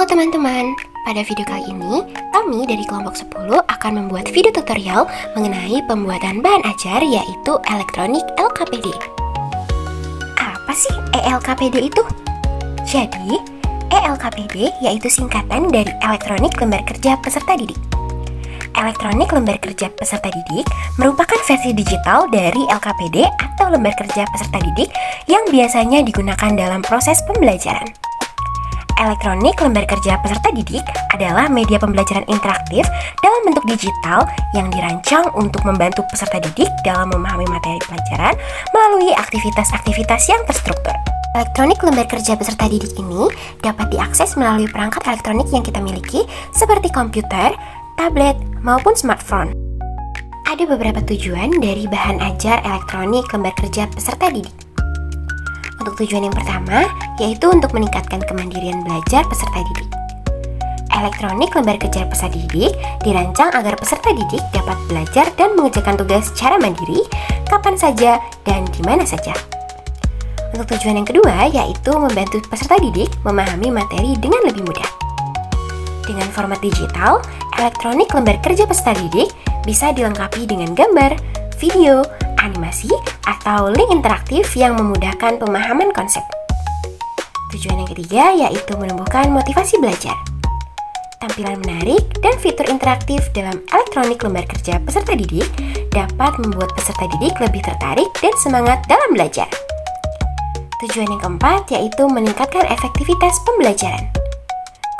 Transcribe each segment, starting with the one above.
Halo teman-teman, pada video kali ini kami dari kelompok 10 akan membuat video tutorial mengenai pembuatan bahan ajar yaitu elektronik LKPD. Apa sih ELKPD itu? Jadi, ELKPD yaitu singkatan dari Elektronik Lembar Kerja Peserta Didik. Elektronik Lembar Kerja Peserta Didik merupakan versi digital dari LKPD atau Lembar Kerja Peserta Didik yang biasanya digunakan dalam proses pembelajaran. Elektronik Lembar Kerja Peserta Didik adalah media pembelajaran interaktif dalam bentuk digital yang dirancang untuk membantu peserta didik dalam memahami materi pelajaran melalui aktivitas-aktivitas yang terstruktur. Elektronik Lembar Kerja Peserta Didik ini dapat diakses melalui perangkat elektronik yang kita miliki seperti komputer, tablet, maupun smartphone. Ada beberapa tujuan dari bahan ajar elektronik lembar kerja peserta didik. Untuk tujuan yang pertama, yaitu untuk meningkatkan kemandirian belajar peserta didik. Elektronik lembar kerja peserta didik dirancang agar peserta didik dapat belajar dan mengerjakan tugas secara mandiri, kapan saja dan di mana saja. Untuk tujuan yang kedua, yaitu membantu peserta didik memahami materi dengan lebih mudah. Dengan format digital, elektronik lembar kerja peserta didik bisa dilengkapi dengan gambar, video, animasi, atau link interaktif yang memudahkan pemahaman konsep. Tujuan yang ketiga yaitu menumbuhkan motivasi belajar. Tampilan menarik dan fitur interaktif dalam elektronik lembar kerja peserta didik dapat membuat peserta didik lebih tertarik dan semangat dalam belajar. Tujuan yang keempat yaitu meningkatkan efektivitas pembelajaran.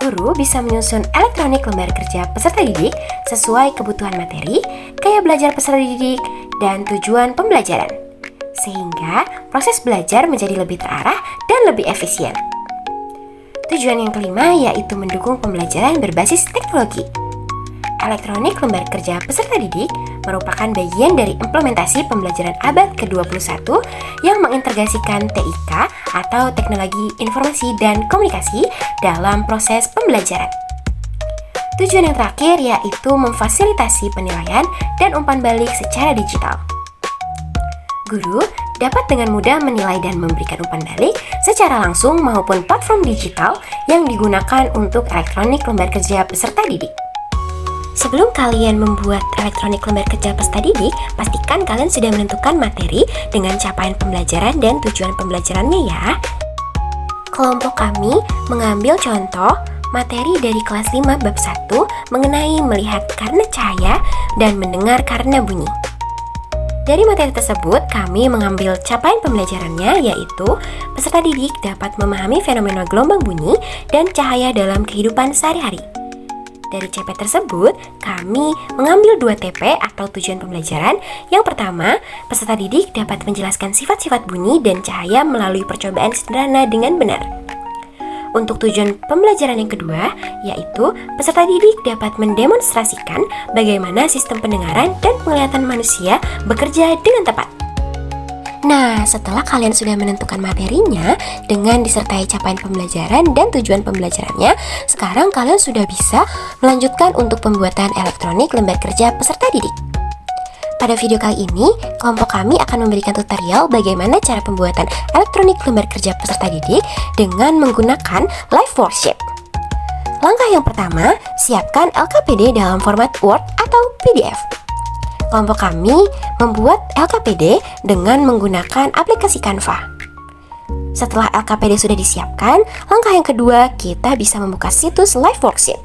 Guru bisa menyusun elektronik lembar kerja peserta didik sesuai kebutuhan materi, gaya belajar peserta didik, dan tujuan pembelajaran, sehingga proses belajar menjadi lebih terarah dan lebih efisien. Tujuan yang kelima yaitu mendukung pembelajaran berbasis teknologi. Elektronik lembar kerja peserta didik merupakan bagian dari implementasi pembelajaran abad ke-21 yang mengintegrasikan TIK atau Teknologi Informasi dan Komunikasi dalam proses pembelajaran. Tujuan yang terakhir yaitu memfasilitasi penilaian dan umpan balik secara digital. Guru dapat dengan mudah menilai dan memberikan umpan balik secara langsung maupun platform digital yang digunakan untuk elektronik lembar kerja peserta didik. Sebelum kalian membuat elektronik lembar kerja peserta didik, pastikan kalian sudah menentukan materi dengan capaian pembelajaran dan tujuan pembelajarannya ya. Kelompok kami mengambil contoh materi dari kelas 5 bab 1 mengenai melihat karena cahaya dan mendengar karena bunyi. Dari materi tersebut, kami mengambil capaian pembelajarannya yaitu peserta didik dapat memahami fenomena gelombang bunyi dan cahaya dalam kehidupan sehari-hari. Dari CP tersebut, kami mengambil 2 TP atau tujuan pembelajaran. Yang pertama, peserta didik dapat menjelaskan sifat-sifat bunyi dan cahaya melalui percobaan sederhana dengan benar. Untuk tujuan pembelajaran yang kedua, yaitu peserta didik dapat mendemonstrasikan bagaimana sistem pendengaran dan penglihatan manusia bekerja dengan tepat. Nah, setelah kalian sudah menentukan materinya dengan disertai capaian pembelajaran dan tujuan pembelajarannya, sekarang kalian sudah bisa melanjutkan untuk pembuatan elektronik lembar kerja peserta didik. Pada video kali ini, kelompok kami akan memberikan tutorial bagaimana cara pembuatan elektronik lembar kerja peserta didik dengan menggunakan live worksheet. Langkah yang pertama, siapkan LKPD dalam format Word atau PDF. Kelompok kami membuat LKPD dengan menggunakan aplikasi Canva. Setelah LKPD sudah disiapkan, langkah yang kedua kita bisa membuka situs Live Worksheet.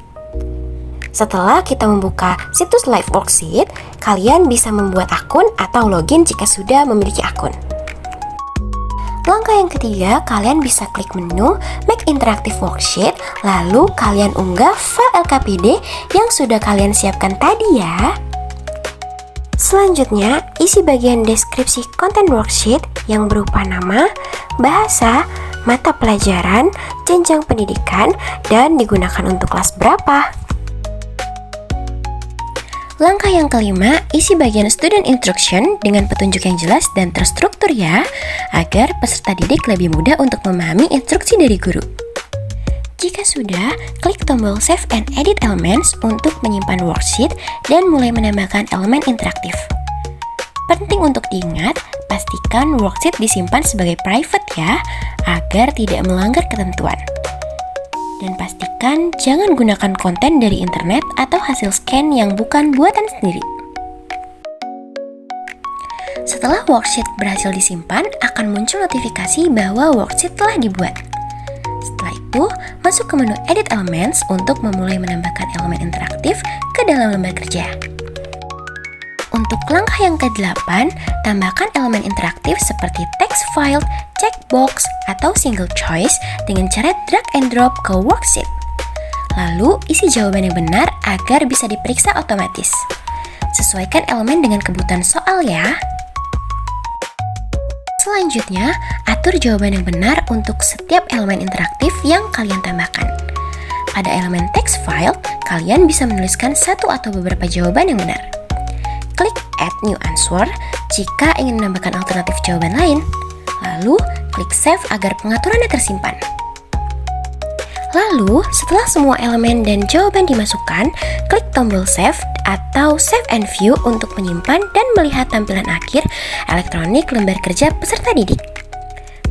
Setelah kita membuka situs Live Worksheet, kalian bisa membuat akun atau login jika sudah memiliki akun. Langkah yang ketiga, kalian bisa klik menu Make Interactive Worksheet, lalu kalian unggah file LKPD yang sudah kalian siapkan tadi ya. Selanjutnya, isi bagian deskripsi konten worksheet yang berupa nama, bahasa, mata pelajaran, jenjang pendidikan, dan digunakan untuk kelas berapa. Langkah yang kelima, isi bagian student instruction dengan petunjuk yang jelas dan terstruktur ya, agar peserta didik lebih mudah untuk memahami instruksi dari guru. Jika sudah, klik tombol Save and Edit Elements untuk menyimpan worksheet dan mulai menambahkan elemen interaktif. Penting untuk diingat, pastikan worksheet disimpan sebagai private ya, agar tidak melanggar ketentuan. Dan pastikan jangan gunakan konten dari internet atau hasil scan yang bukan buatan sendiri. Setelah worksheet berhasil disimpan, akan muncul notifikasi bahwa worksheet telah dibuat. Setelah itu, masuk ke menu Edit Elements untuk memulai menambahkan elemen interaktif ke dalam lembar kerja. Untuk langkah yang ke-8, tambahkan elemen interaktif seperti text file, checkbox, atau single choice dengan cara drag and drop ke worksheet. Lalu, isi jawaban yang benar agar bisa diperiksa otomatis. Sesuaikan elemen dengan kebutuhan soal ya. Selanjutnya, atur jawaban yang benar untuk setiap elemen interaktif yang kalian tambahkan. Pada elemen text file, kalian bisa menuliskan satu atau beberapa jawaban yang benar. Klik Add New Answer jika ingin menambahkan alternatif jawaban lain. Lalu, klik Save agar pengaturannya tersimpan. Lalu, setelah semua elemen dan jawaban dimasukkan, klik tombol Save atau Save and View untuk menyimpan dan melihat tampilan akhir elektronik lembar kerja peserta didik.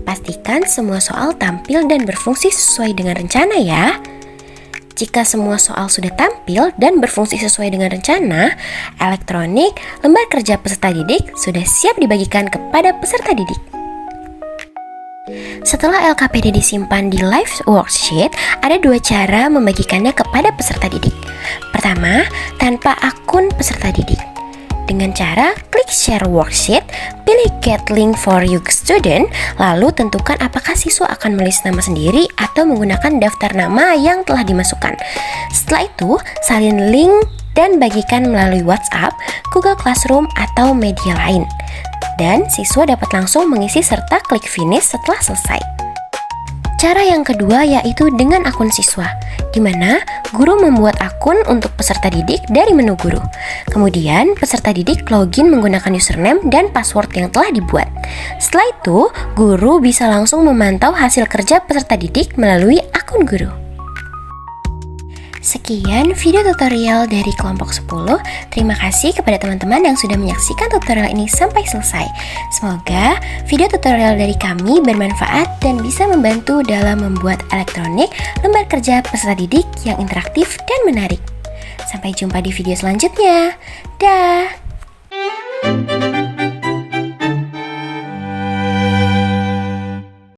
Pastikan semua soal tampil dan berfungsi sesuai dengan rencana ya. Jika semua soal sudah tampil dan berfungsi sesuai dengan rencana, elektronik lembar kerja peserta didik sudah siap dibagikan kepada peserta didik. Setelah LKPD disimpan di Live Worksheet, ada dua cara membagikannya kepada peserta didik. Pertama, tanpa akun peserta didik. Dengan cara klik Share Worksheet, pilih Get Link for You Student, lalu tentukan apakah siswa akan menulis nama sendiri atau menggunakan daftar nama yang telah dimasukkan. Setelah itu, salin link dan bagikan melalui WhatsApp, Google Classroom, atau media lain. Dan siswa dapat langsung mengisi serta klik finish setelah selesai. Cara yang kedua yaitu dengan akun siswa, di mana guru membuat akun untuk peserta didik dari menu guru. Kemudian peserta didik login menggunakan username dan password yang telah dibuat. Setelah itu, guru bisa langsung memantau hasil kerja peserta didik melalui akun guru. Sekian video tutorial dari kelompok 10. Terima kasih kepada teman-teman yang sudah menyaksikan tutorial ini sampai selesai. Semoga video tutorial dari kami bermanfaat dan bisa membantu dalam membuat elektronik lembar kerja peserta didik yang interaktif dan menarik. Sampai jumpa di video selanjutnya. Dah.